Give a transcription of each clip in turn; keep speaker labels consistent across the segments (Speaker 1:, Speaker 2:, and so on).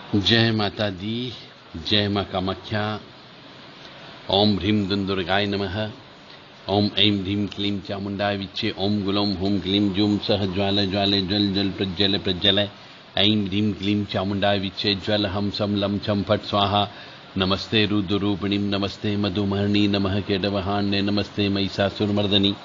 Speaker 1: जय माता दी। जय मां कामाख्या। ओम ह्रीं दुर्गाय नमः। ओम ऐं ह्रीं क्लीं चामुंडाय विच्चे। ओम गुलौं हुं क्लीं जूं सह ज्वाल ज्वाले ज्वल जल प्रज्वल प्रज्वल। ऐं ह्रीं क्लीं चामुंडाय विच्चे ज्वल हम सम लं छं फट स्वाहा। नमस्ते रुद्ररूपिणीं नमस्ते मधुमहर्णी नमः केटवहान्ये नमस्ते महिषासुरमर्दनी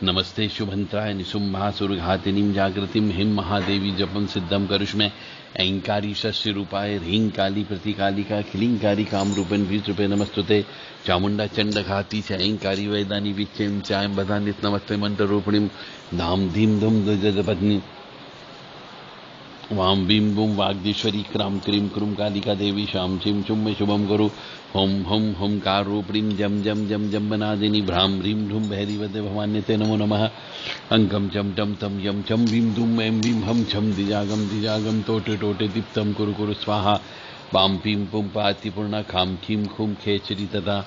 Speaker 1: नमस्ते शुभंत्राय निशुंभासुरघातिनीं जागृतिं हिं महादेवी जपं सिद्धं करुष्मे। ऐंकारी शस्य रूपाय ह्रीं काली प्रतिकालिका क्लींकारी कामरूपिणी बीजरूपे नमस्तुते। चामुंडा चंड घाती च ऐंकारी वैदानी विच्चें चायं बधानित नमस्ते मंत्ररूपिणीं धाम धीम धुम पत्नी वाम बीम बूम वाग्देश्वरी क्राम क्रीम क्रूम कालिका देवी शाम चिम चुम में शुभम करो। होम हम होमकार रूपिणीं जम जम जम जम्बनादिनी भ्राम ह्रीं ढूम भैरीवते भवान्यते नमो नमः। अंकम चम टम तम यम चम भीम धूम ऐं भीम हम छम दिजागम टोटे टोटे दीप्तम कुरु कुरु स्वाहा। पाम पीम पुम पाति पूर्णा खाम खीम खूम खेचरी तथा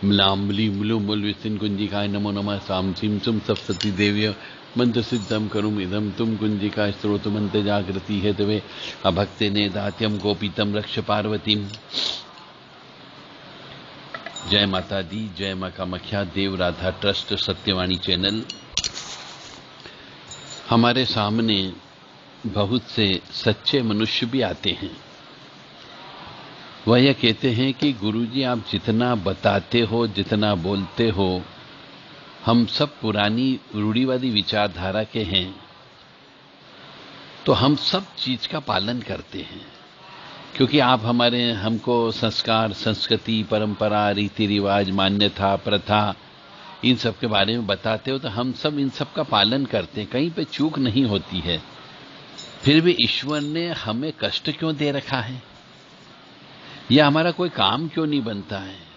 Speaker 1: म्लाम म्लीम म्लूम मूल विस्तिन कुंजिकाय नमो नमः। साम सीम सुम सप्तति देव्य मंत्र सिद्धम करुम इदम तुम कुंजिका स्त्रोत मंत्र जागृति हेतवे अभक्ते ने दात्यम गोपीतम रक्ष पार्वतीम। जय माता दी। जय मां कामाख्या। देव राधा ट्रस्ट सत्यवाणी चैनल। हमारे सामने बहुत से सच्चे मनुष्य भी आते हैं। वह यह कहते हैं कि गुरुजी आप जितना बताते हो जितना बोलते हो हम सब पुरानी रूढ़िवादी विचारधारा के हैं, तो हम सब चीज का पालन करते हैं क्योंकि आप हमको संस्कार संस्कृति परंपरा रीति रिवाज मान्यता प्रथा इन सब के बारे में बताते हो, तो हम सब इन सब का पालन करते हैं, कहीं पे चूक नहीं होती है। फिर भी ईश्वर ने हमें कष्ट क्यों दे रखा है, या हमारा कोई काम क्यों नहीं बनता है।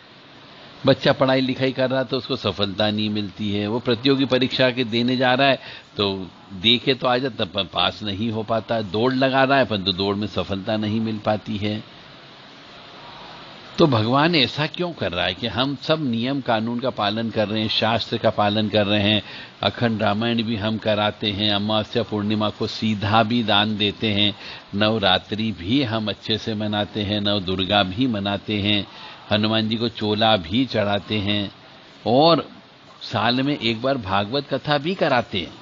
Speaker 1: बच्चा पढ़ाई लिखाई कर रहा तो उसको सफलता नहीं मिलती है, वो प्रतियोगी परीक्षा के देने जा रहा है तो देखे तो आ जाता पर पास नहीं हो पाता, दौड़ लगा रहा है परंतु दौड़ में सफलता नहीं मिल पाती है। तो भगवान ऐसा क्यों कर रहा है कि हम सब नियम कानून का पालन कर रहे हैं, शास्त्र का पालन कर रहे हैं, अखंड रामायण भी हम कराते हैं, अमावस्या पूर्णिमा को सीधा भी दान देते हैं, नवरात्रि भी हम अच्छे से मनाते हैं, नव दुर्गा भी मनाते हैं, हनुमान जी को चोला भी चढ़ाते हैं और साल में एक बार भागवत कथा भी कराते हैं,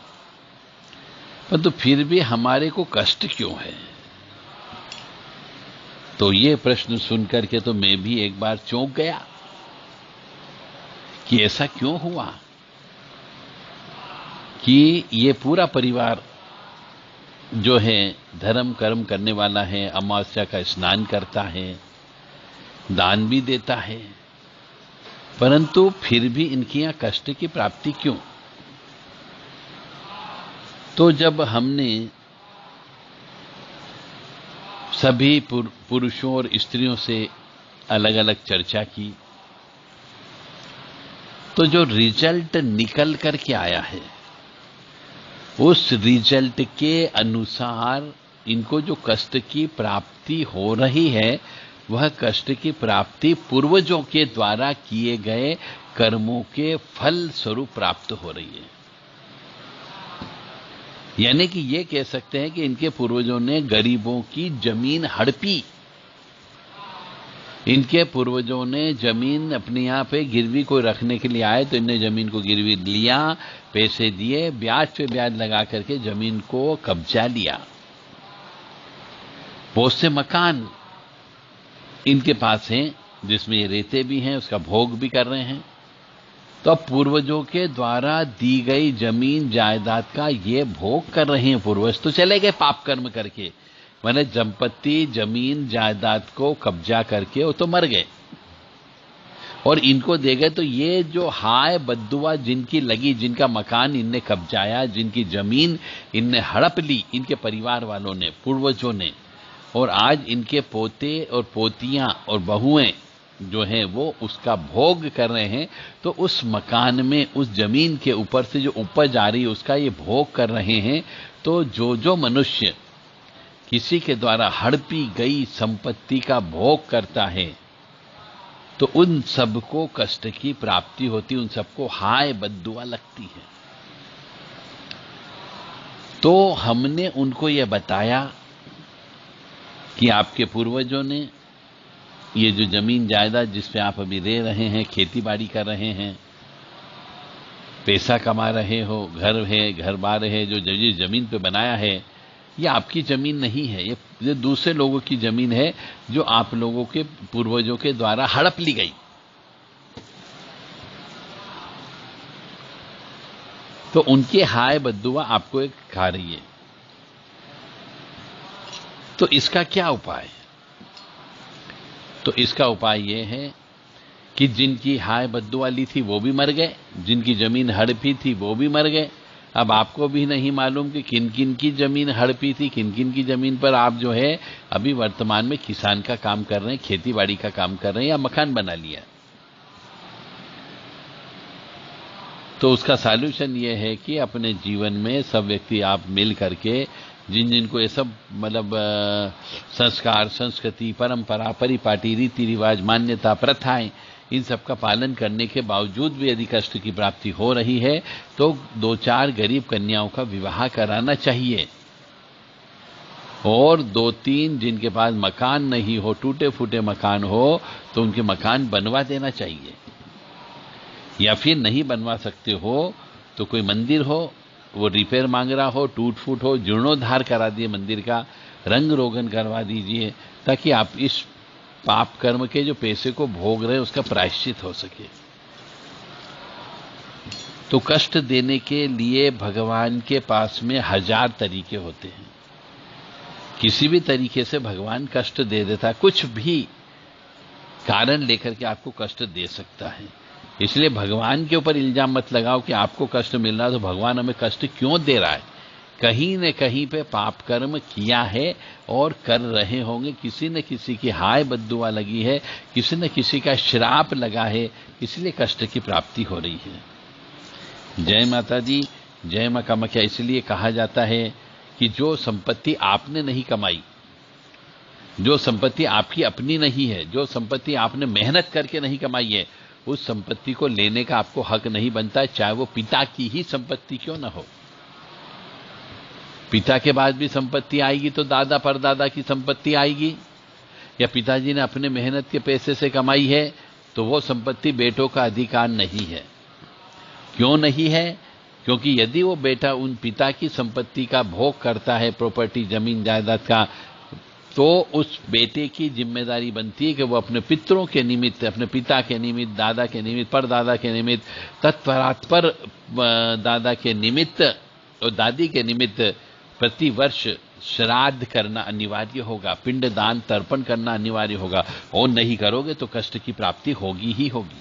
Speaker 1: परंतु फिर भी हमारे को कष्ट क्यों है। तो ये प्रश्न सुनकर के तो मैं भी एक बार चौंक गया कि ऐसा क्यों हुआ कि ये पूरा परिवार जो है धर्म कर्म करने वाला है, अमावस्या का स्नान करता है, दान भी देता है, परंतु फिर भी इनकी यहां कष्ट की प्राप्ति क्यों। तो जब हमने सभी पुरुषों और स्त्रियों से अलग अलग चर्चा की तो जो रिजल्ट निकल करके आया है उस रिजल्ट के अनुसार इनको जो कष्ट की प्राप्ति हो रही है वह कष्ट की प्राप्ति पूर्वजों के द्वारा किए गए कर्मों के फल स्वरूप प्राप्त हो रही है। यानी कि ये कह सकते हैं कि इनके पूर्वजों ने गरीबों की जमीन हड़पी, इनके पूर्वजों ने जमीन अपने यहाँ पे गिरवी को रखने के लिए आए तो इनने जमीन को गिरवी लिया, पैसे दिए, ब्याज पे ब्याज लगा करके जमीन को कब्जा लिया। बहुत से मकान इनके पास हैं जिसमें ये रहते भी हैं, उसका भोग भी कर रहे हैं। तो अब पूर्वजों के द्वारा दी गई जमीन जायदाद का ये भोग कर रहे हैं। पूर्वज तो चले गए पाप कर्म करके, मैंने संपत्ति जमीन जायदाद को कब्जा करके वो तो मर गए और इनको दे गए। तो ये जो हाय बद्दुआ जिनकी लगी, जिनका मकान इनने कब्जाया, जिनकी जमीन इनने हड़प ली, इनके परिवार वालों ने, पूर्वजों ने, और आज इनके पोते और पोतियां और बहुएं जो हैं वो उसका भोग कर रहे हैं। तो उस मकान में उस जमीन के ऊपर से जो उपज आ रही है उसका ये भोग कर रहे हैं। तो जो जो मनुष्य किसी के द्वारा हड़पी गई संपत्ति का भोग करता है तो उन सबको कष्ट की प्राप्ति होती, उन सबको हाय बद्दुआ लगती है। तो हमने उनको यह बताया कि आपके पूर्वजों ने ये जो जमीन जायदाद जिस पे आप अभी रह रहे हैं, खेती बाड़ी कर रहे हैं, पैसा कमा रहे हो, घर है, घर बार है, जो जिस जमीन पे बनाया है, ये आपकी जमीन नहीं है, ये दूसरे लोगों की जमीन है जो आप लोगों के पूर्वजों के द्वारा हड़प ली गई। तो उनके हाय बद्दुआ आपको एक खा रही है। तो इसका क्या उपाय? तो इसका उपाय यह है कि जिनकी हाय बद्दुआ ली थी वो भी मर गए, जिनकी जमीन हड़पी थी वो भी मर गए। अब आपको भी नहीं मालूम कि किन किन की जमीन हड़पी थी, किन किन की जमीन पर आप जो है अभी वर्तमान में किसान का काम कर रहे हैं, खेती बाड़ी का काम कर रहे हैं या मकान बना लिया। तो उसका सॉल्यूशन ये है कि अपने जीवन में सब व्यक्ति आप मिल करके जिन जिनको ये सब मतलब संस्कार, संस्कृति, परंपरा, परिपाटी, रीति रिवाज, मान्यता, प्रथाएं, इन सब का पालन करने के बावजूद भी यदि कष्ट की प्राप्ति हो रही है तो 2-4 गरीब कन्याओं का विवाह कराना चाहिए। और 2-3 जिनके पास मकान नहीं हो, टूटे फूटे मकान हो, तो उनके मकान बनवा देना चाहिए। या फिर नहीं बनवा सकते हो तो कोई मंदिर हो, वो रिपेयर मांग रहा हो, टूट फूट हो, जीर्णोद्धार करा दिए मंदिर का, रंग रोगन करवा दीजिए, ताकि आप इस पाप कर्म के जो पैसे को भोग रहे उसका प्रायश्चित हो सके। तो कष्ट देने के लिए भगवान के पास में 1000 तरीके होते हैं। किसी भी तरीके से भगवान कष्ट दे देता, कुछ भी कारण लेकर के आपको कष्ट दे सकता है। इसलिए भगवान के ऊपर इल्जाम मत लगाओ कि आपको कष्ट मिल रहा है तो भगवान हमें कष्ट क्यों दे रहा है। कहीं न कहीं पे पाप कर्म किया है और कर रहे होंगे, किसी न किसी की हाय बद्दुआ लगी है, किसी न किसी का श्राप लगा है, इसलिए कष्ट की प्राप्ति हो रही है। जय माता दी, जय मां कामाख्या। इसलिए कहा जाता है कि जो संपत्ति आपने नहीं कमाई, जो संपत्ति आपकी अपनी नहीं है, जो संपत्ति आपने मेहनत करके नहीं कमाई है, उस संपत्ति को लेने का आपको हक नहीं बनता, चाहे वो पिता की ही संपत्ति क्यों न हो। पिता के बाद भी संपत्ति आएगी तो दादा परदादा की संपत्ति आएगी, या पिताजी ने अपने मेहनत के पैसे से कमाई है तो वो संपत्ति बेटों का अधिकार नहीं है। क्यों नहीं है? क्योंकि यदि वो बेटा उन पिता की संपत्ति का भोग करता है, प्रॉपर्टी, जमीन जायदाद का, तो उस बेटे की जिम्मेदारी बनती है कि वो अपने पितरों के निमित्त, अपने पिता के निमित्त, दादा के निमित्त, परदादा के निमित्त, तत्परात्पर दादा के निमित्त और दादी के निमित्त प्रति वर्ष श्राद्ध करना अनिवार्य होगा, पिंडदान तर्पण करना अनिवार्य होगा। और नहीं करोगे तो कष्ट की प्राप्ति होगी ही होगी।